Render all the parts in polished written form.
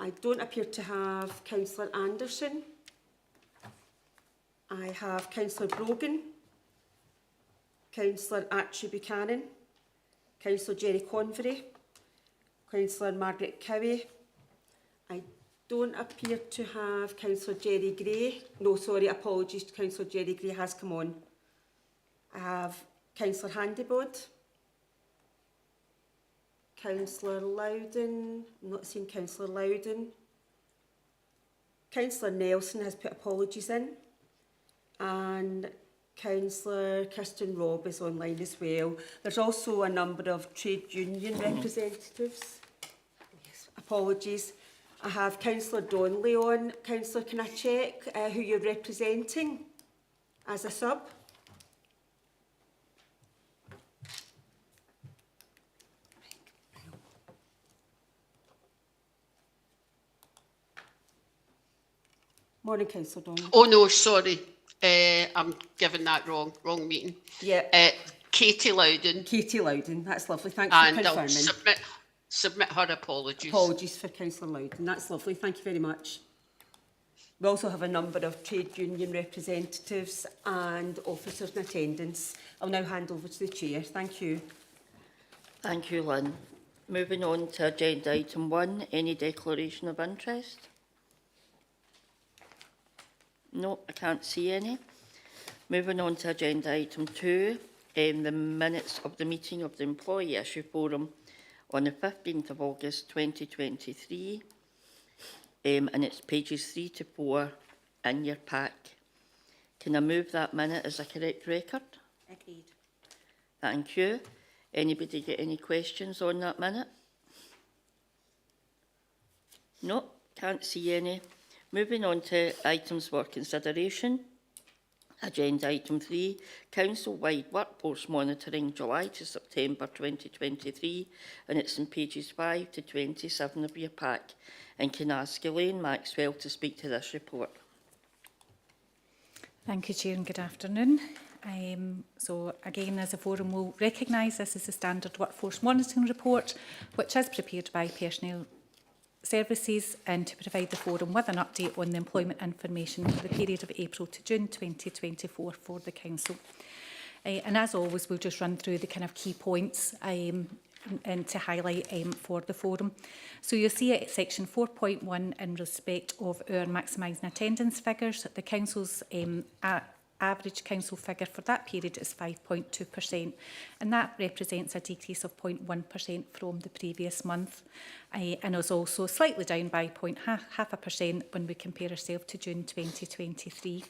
I don't appear to have Councillor Anderson. I have Councillor Brogan, Councillor Archie Buchanan, Councillor Jerry Convery, Councillor Margaret Cowie. I don't appear to have Councillor Jerry Gray. No, sorry, apologies, Councillor Jerry Gray has come on. I have Councillor Handybod, Councillor Loudon, I'm not seeing Councillor Loudon. Councillor Nelson has put apologies in, and Councillor Kirsten Robb is online as well. There's also a number of trade union representatives. Yes, apologies. I have Councillor Donnelly on. Councillor, can I check who you're representing as a sub? Morning, Councillor Donnelly. Oh no, sorry. I'm giving that wrong meeting. Yeah. Katie Loudon. Katie Loudon, that's lovely. Thanks for confirming. And I'll submit her apologies. Apologies for Councillor Loudon, that's lovely. Thank you very much. We also have a number of trade union representatives and officers in attendance. I'll now hand over to the Chair. Thank you. Thank you, Lynn. Moving on to agenda item 1, any declaration of interest? No, I can't see any. Moving on to agenda item 2, the minutes of the meeting of the Employee Issue Forum on the 15th of August 2023, and it's pages 3 to 4 in your pack. Can I move that minute as a correct record? Agreed. Thank you. Anybody get any questions on that minute? No, can't see any. Moving on to items for consideration. Agenda item 3, Council-wide workforce monitoring July to September 2023, and it's in pages 5 to 27 of your pack. And can I ask Elaine Maxwell to speak to this report? Thank you, Chair, and good afternoon. So again, as a forum, we'll recognise this as a standard workforce monitoring report, which is prepared by Personnel Services and to provide the forum with an update on the employment information for the period of April to June 2024 for the Council. And as always, we'll just run through the kind of key points and to highlight for the forum. So you'll see it at section 4.1 in respect of our maximising attendance figures. The Council's average council figure for that period is 5.2%, and that represents a decrease of 0.1% from the previous month, and is also slightly down by 0.5% when we compare ourselves to June 2023.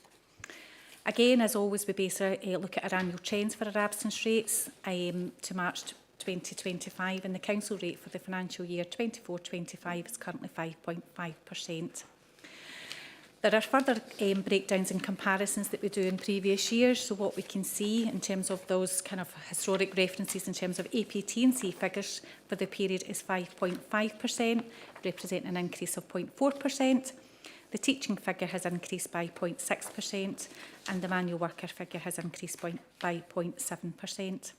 Again, as always, we base a look at our annual trends for our absence rates to March 2025, and the council rate for the financial year 24-25 is currently 5.5%. There are further breakdowns and comparisons that we do in previous years. So what we can see in terms of those kind of historic references in terms of APT&C figures for the period is 5.5%, representing an increase of 0.4%. The teaching figure has increased by 0.6%, and the manual worker figure has increased by 0.7%.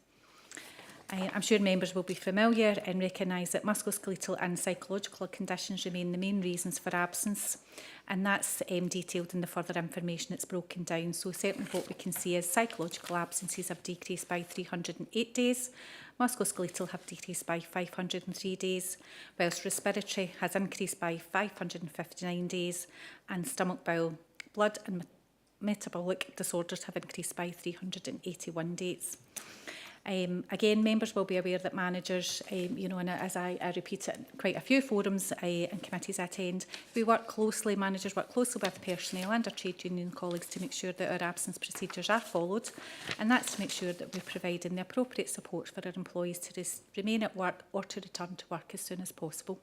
I'm sure members will be familiar and recognise that musculoskeletal and psychological conditions remain the main reasons for absence, and that's detailed in the further information that's broken down. So certainly what we can see is psychological absences have decreased by 308 days, musculoskeletal have decreased by 503 days, whilst respiratory has increased by 559 days, and stomach, bowel, blood and metabolic disorders have increased by 381 days. Again, members will be aware that managers, and as I repeat it, quite a few forums and committees I attend, managers work closely with personnel and our trade union colleagues to make sure that our absence procedures are followed, and that's to make sure that we're providing the appropriate support for our employees to remain at work or to return to work as soon as possible.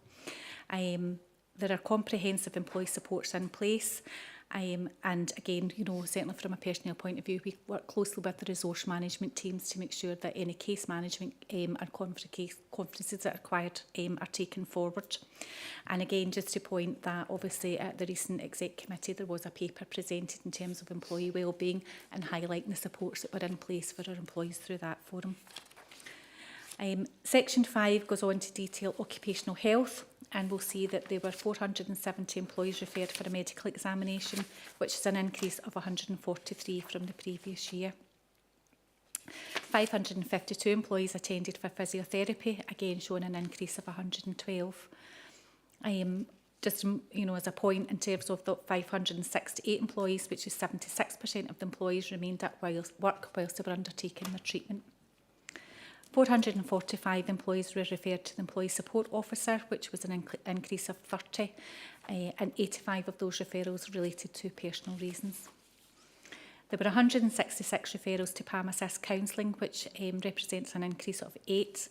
There are comprehensive employee supports in place. And again, certainly from a personnel point of view, we work closely with the resource management teams to make sure that any case management and conferences that are required are taken forward. And again, just to point that obviously at the recent exec committee, there was a paper presented in terms of employee wellbeing and highlighting the supports that were in place for our employees through that forum. Section 5 goes on to detail occupational health, and we'll see that there were 470 employees referred for a medical examination, which is an increase of 143 from the previous year. 552 employees attended for physiotherapy, again showing an increase of 112. Just, you know, as a point in terms of the 568 employees, which is 76% of the employees remained at work whilst they were undertaking their treatment. 445 employees were referred to the Employee Support Officer, which was an increase of 30, and 85 of those referrals related to personal reasons. There were 166 referrals to PAM Assist Counselling, which represents an increase of 8.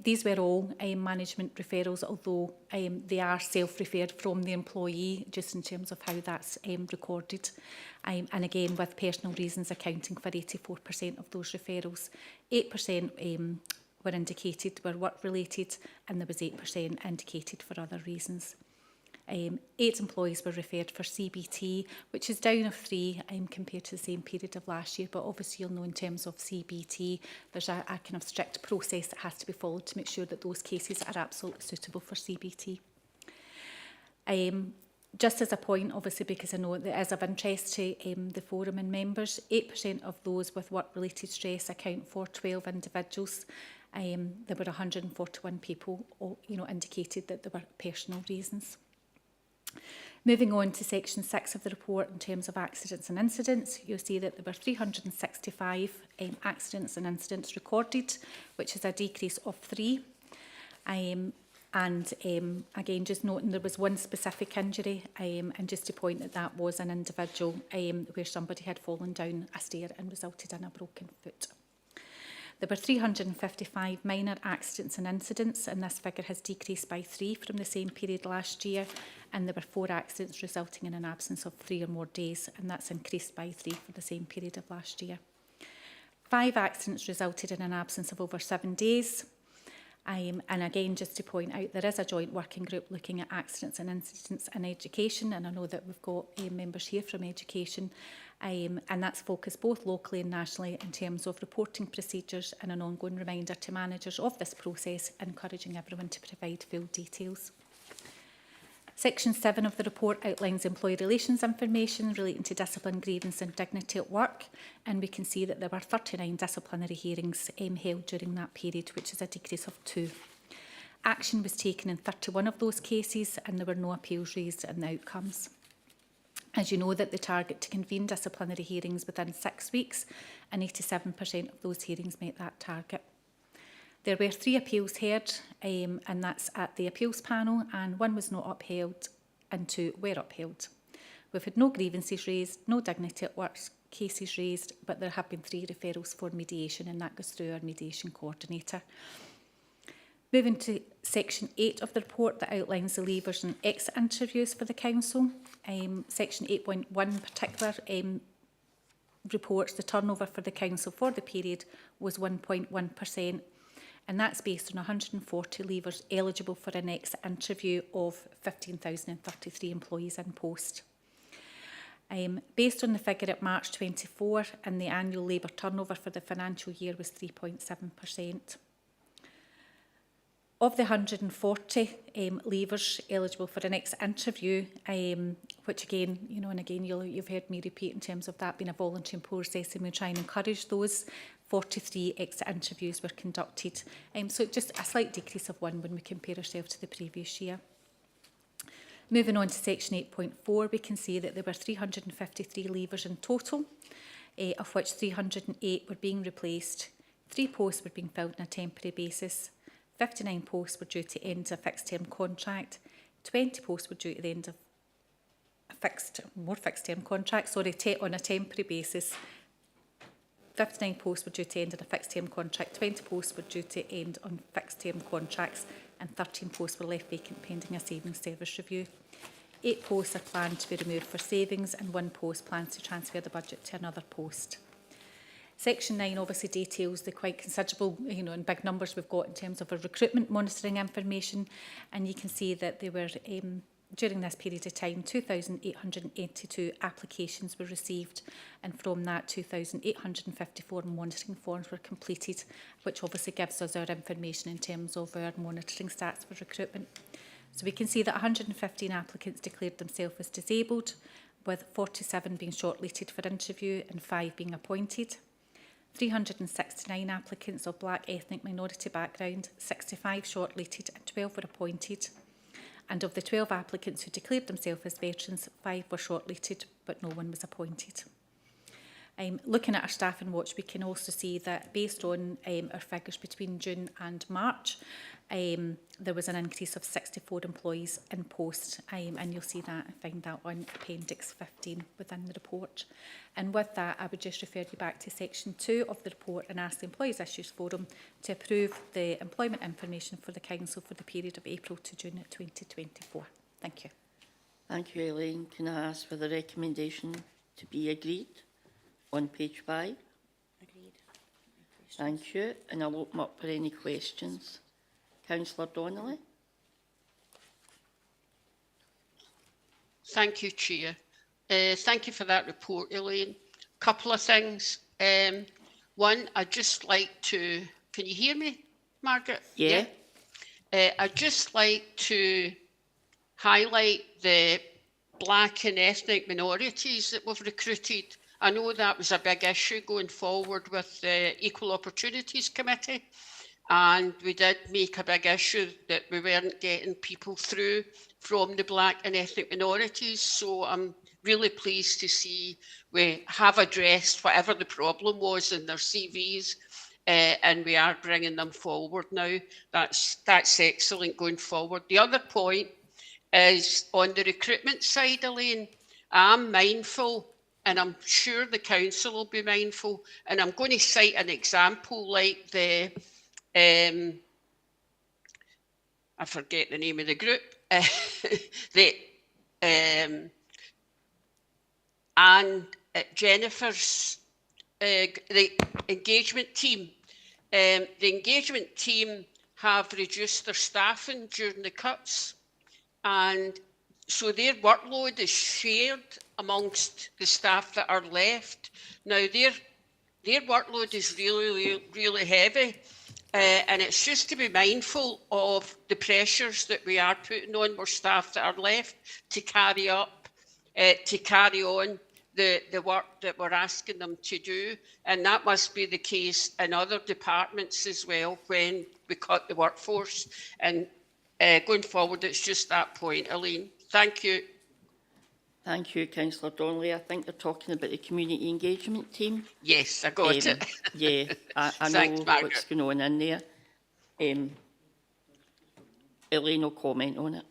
These were all management referrals, although they are self-referred from the employee, just in terms of how that's recorded. And again, with personal reasons accounting for 84% of those referrals. 8% were indicated were work-related, and there was 8% indicated for other reasons. 8 employees were referred for CBT, which is down of 3 compared to the same period of last year. But obviously, you'll know in terms of CBT, there's a kind of strict process that has to be followed to make sure that those cases are absolutely suitable for CBT. Just as a point, obviously, because I know that is of interest to the forum and members, 8% of those with work-related stress account for 12 individuals. There were 141 people, you know, indicated that there were personal reasons. Moving on to section 6 of the report in terms of accidents and incidents, you'll see that there were 365 accidents and incidents recorded, which is a decrease of 3. Again, just noting there was one specific injury, and just to point that that was an individual where somebody had fallen down a stair and resulted in a broken foot. There were 355 minor accidents and incidents, and this figure has decreased by 3 from the same period last year, and there were 4 accidents resulting in an absence of 3 or more days, and that's increased by 3 for the same period of last year. 5 accidents resulted in an absence of over 7 days. And again, just to point out, there is a joint working group looking at accidents and incidents in education, and I know that we've got members here from education, and that's focused both locally and nationally in terms of reporting procedures and an ongoing reminder to managers of this process, encouraging everyone to provide full details. Section 7 of the report outlines employee relations information relating to discipline, grievance and dignity at work, and we can see that there were 39 disciplinary hearings held during that period, which is a decrease of 2. Action was taken in 31 of those cases, and there were no appeals raised in the outcomes. As you know, that the target to convene disciplinary hearings within 6 weeks, and 87% of those hearings met that target. There were 3 appeals heard, and that's at the appeals panel, and 1 was not upheld and 2 were upheld. We've had no grievances raised, no dignity at work cases raised, but there have been 3 referrals for mediation, and that goes through our mediation coordinator. Moving to section 8 of the report that outlines the leavers and exit interviews for the council. Section 8.1 in particular reports the turnover for the council for the period was 1.1%. And that's based on 140 leavers eligible for an exit interview of 15,033 employees in post. Based on the figure at March 24, and the annual labour turnover for the financial year was 3.7%. Of the 140 leavers eligible for an exit interview, which again, you know, and again you've heard me repeat in terms of that being a voluntary process, and we try and encourage those. 43 exit interviews were conducted, so just a slight decrease of 1 when we compare ourselves to the previous year. Moving on to section 8.4, we can see that there were 353 leavers in total, of which 308 were being replaced, 3 posts were being filled on a temporary basis, 59 posts were due to end a fixed-term contract, 20 posts were due to the end of a fixed-term contract, on a temporary basis. 59 posts were due to end on a fixed-term contract, 20 posts were due to end on fixed-term contracts, and 13 posts were left vacant pending a savings service review. 8 posts are planned to be removed for savings, and 1 post plans to transfer the budget to another post. Section 9 obviously details the quite considerable, you know, and big numbers we've got in terms of our recruitment monitoring information, and you can see that there were during this period of time, 2,882 applications were received, and from that 2,854 monitoring forms were completed, which obviously gives us our information in terms of our monitoring stats for recruitment. So we can see that 115 applicants declared themselves as disabled, with 47 being shortlisted for interview and 5 being appointed. 369 applicants of black ethnic minority background, 65 shortlisted and 12 were appointed. And of the 12 applicants who declared themselves as veterans, 5 were shortlisted but no one was appointed. Looking at our staffing watch, we can also see that based on our figures between June and March, there was an increase of 64 employees in post, and you'll see that and find that on Appendix 15 within the report. And with that, I would just refer you back to Section 2 of the report and ask the Employees Issues Forum to approve the employment information for the Council for the period of April to June 2024. Thank you. Thank you, Elaine. Can I ask for the recommendation to be agreed on page 5? Agreed. Thank you. And I'll open up for any questions. Councillor Donnelly. Thank you, Chair. Thank you for that report, Elaine. Couple of things. One, I'd just like to, can you hear me, Margaret? Yeah. I'd just like to highlight the black and ethnic minorities that we've recruited. I know that was a big issue going forward with the Equal Opportunities Committee, and we did make a big issue that we weren't getting people through from the black and ethnic minorities. So I'm really pleased to see we have addressed whatever the problem was in their CVs, and we are bringing them forward now. That's excellent going forward. The other point is on the recruitment side, Elaine. I'm mindful, and I'm sure the council will be mindful, and I'm going to cite an example like the I forget the name of the group, and Jennifer's the engagement team. The engagement team have reduced their staffing during the cuts, and so their workload is shared amongst the staff that are left. Now their workload is really heavy. And it's just to be mindful of the pressures that we are putting on our staff that are left to carry on the work that we're asking them to do. And that must be the case in other departments as well when we cut the workforce. And going forward, it's just that point, Elaine. Thank you. Thank you, Councillor Donnelly. I think they're talking about the community engagement team. Yes, I got it. Yeah, I Thanks, know Margaret. what's going on in there. Elaine will comment on it.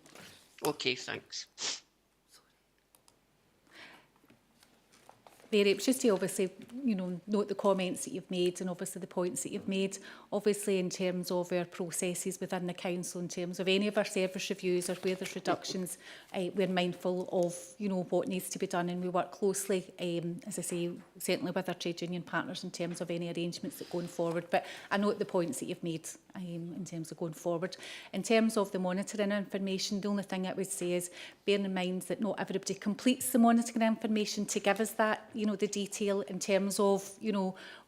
Okay, thanks. There, it was just to obviously, note the comments that you've made and obviously the points that you've made. Obviously, in terms of our processes within the council, in terms of any of our service reviews or where there's reductions, we're mindful of, what needs to be done, and we work closely, as I say, certainly with our trade union partners in terms of any arrangements that going forward. But I note the points that you've made in terms of going forward. In terms of the monitoring information, the only thing I would say is bearing in mind that not everybody completes the monitoring information to give us that, the detail in terms of,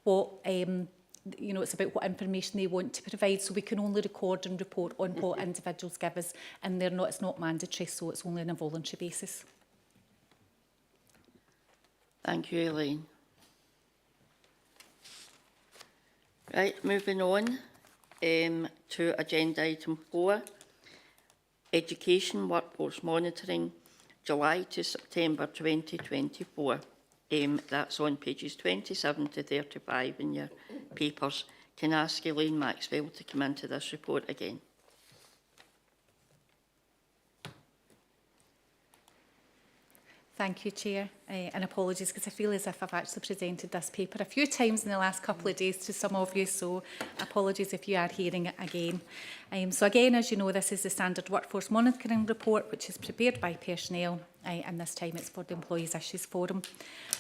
what, it's about what information they want to provide. So we can only record and report on what individuals give us, and it's not mandatory, so it's only on a voluntary basis. Thank you, Elaine. Right, moving on to agenda item 4, Education Workforce Monitoring, July to September 2024. That's on pages 27 to 35 in your papers. Can I ask Elaine Maxwell to come into this report again? Thank you, Chair, and apologies because I feel as if I've actually presented this paper a few times in the last couple of days to some of you, so apologies if you are hearing it again. So again, as you know, this is the Standard Workforce Monitoring Report, which is prepared by personnel, and this time it's for the Employees Issues Forum.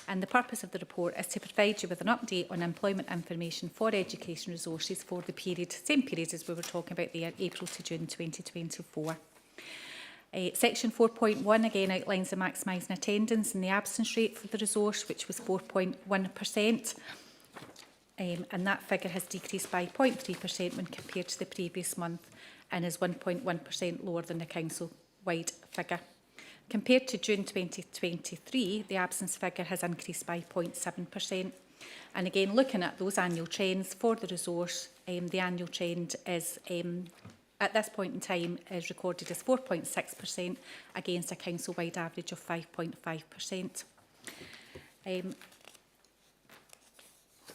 And the purpose of the report is to provide you with an update on employment information for education resources for the period, same period as we were talking about there, April to June 2024. Section 4.1 again outlines the maximising attendance and the absence rate for the resource, which was 4.1%. And that figure has decreased by 0.3% when compared to the previous month. and is 1.1% lower than the council-wide figure. Compared to June 2023, the absence figure has increased by 0.7%. And again, looking at those annual trends for the resource, the annual trend is, at this point in time, is recorded as 4.6% against a council-wide average of 5.5%.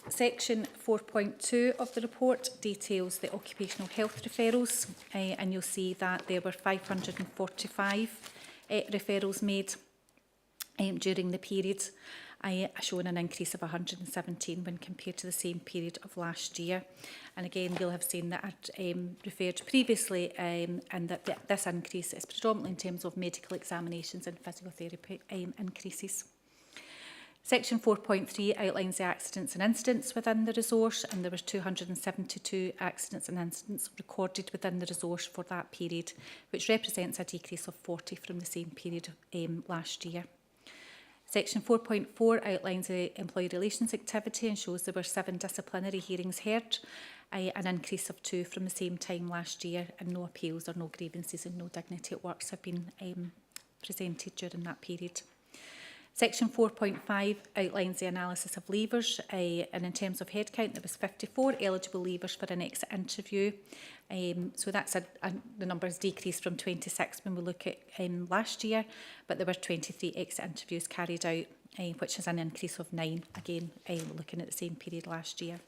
Section 4.2 of the report details the occupational health referrals, and you'll see that there were 545 referrals made during the period, showing an increase of 117 when compared to the same period of last year. And again, you'll have seen that I'd referred previously, and that this increase is predominantly in terms of medical examinations and physiotherapy increases. Section 4.3 outlines the accidents and incidents within the resource, and there was 272 accidents and incidents recorded within the resource for that period, which represents a decrease of 40 from the same period last year. Section 4.4 outlines the employee relations activity and shows there were 7 disciplinary hearings heard, an increase of 2 from the same time last year, and no appeals or no grievances and no dignity at works have been presented during that period. Section 4.5 outlines the analysis of leavers, and in terms of headcount, there was 54 eligible leavers for an exit interview. So that's the number has decreased from 26 when we look at last year, but there were 23 exit interviews carried out, which is an increase of 9, again, looking at the same period last year.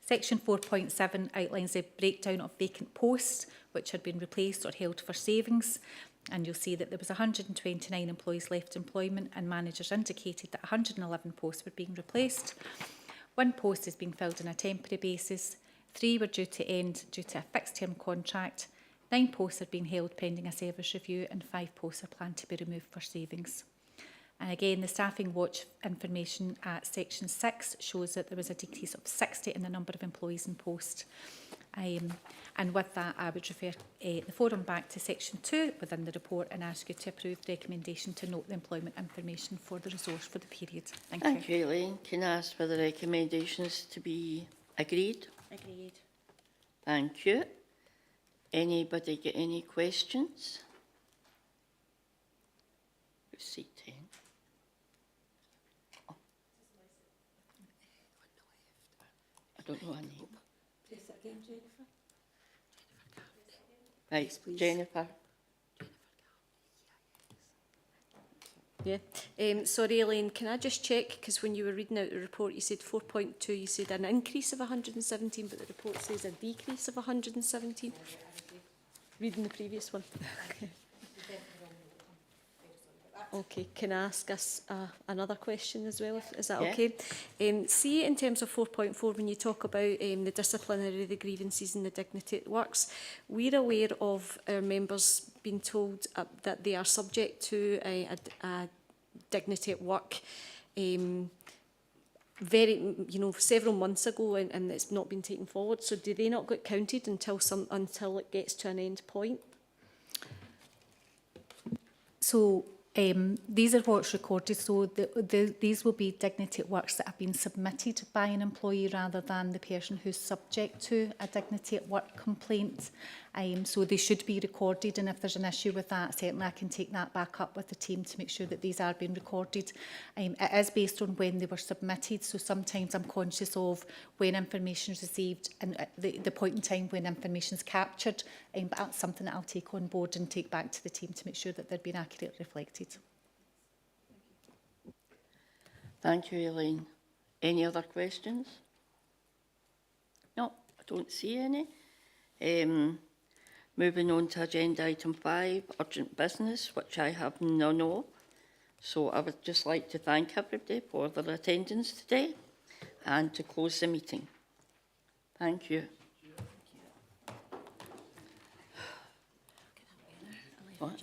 Section 4.7 outlines the breakdown of vacant posts which had been replaced or held for savings. And you'll see that there was 129 employees left employment, and managers indicated that 111 posts were being replaced. 1 post is being filled on a temporary basis. 3 were due to end due to a fixed term contract. 9 posts are being held pending a service review, and 5 posts are planned to be removed for savings. And again, the staffing watch information at section 6 shows that there was a decrease of 60 in the number of employees in post. And with that, I would refer the forum back to section 2 within the report and ask you to approve the recommendation to note the employment information for the resource for the period. Thank you, Elaine. Can I ask for the recommendations to be agreed? Agreed. Thank you. Anybody get any questions? C10. Oh. I don't know her name. Press it again, Jennifer. Right, Yes, please. Jennifer. Yeah. Sorry, Elaine, can I just check, because when you were reading out the report, you said 4.2, you said an increase of 117, but the report says a decrease of 117. Reading the previous one. Okay, can I ask us another question as well? Is that Yeah. okay? See, in terms of 4.4, when you talk about the disciplinary, the grievances and the dignity at works, we're aware of our members being told that they are subject to a dignity at work several months ago, and it's not been taken forward. So do they not get counted until it gets to an end point? So these are what's recorded. So these will be dignity at works that have been submitted by an employee rather than the person who's subject to a dignity at work complaint. So they should be recorded, and if there's an issue with that, certainly I can take that back up with the team to make sure that these are being recorded. It is based on when they were submitted, so sometimes I'm conscious of when information is received and the point in time when information is captured, but that's something that I'll take on board and take back to the team to make sure that they're being accurately reflected. Thank you, Elaine. Any other questions? No, I don't see any. Moving on to agenda item 5, urgent business, which I have none of. So I would just like to thank everybody for their attendance today and to close the meeting. Thank you. What?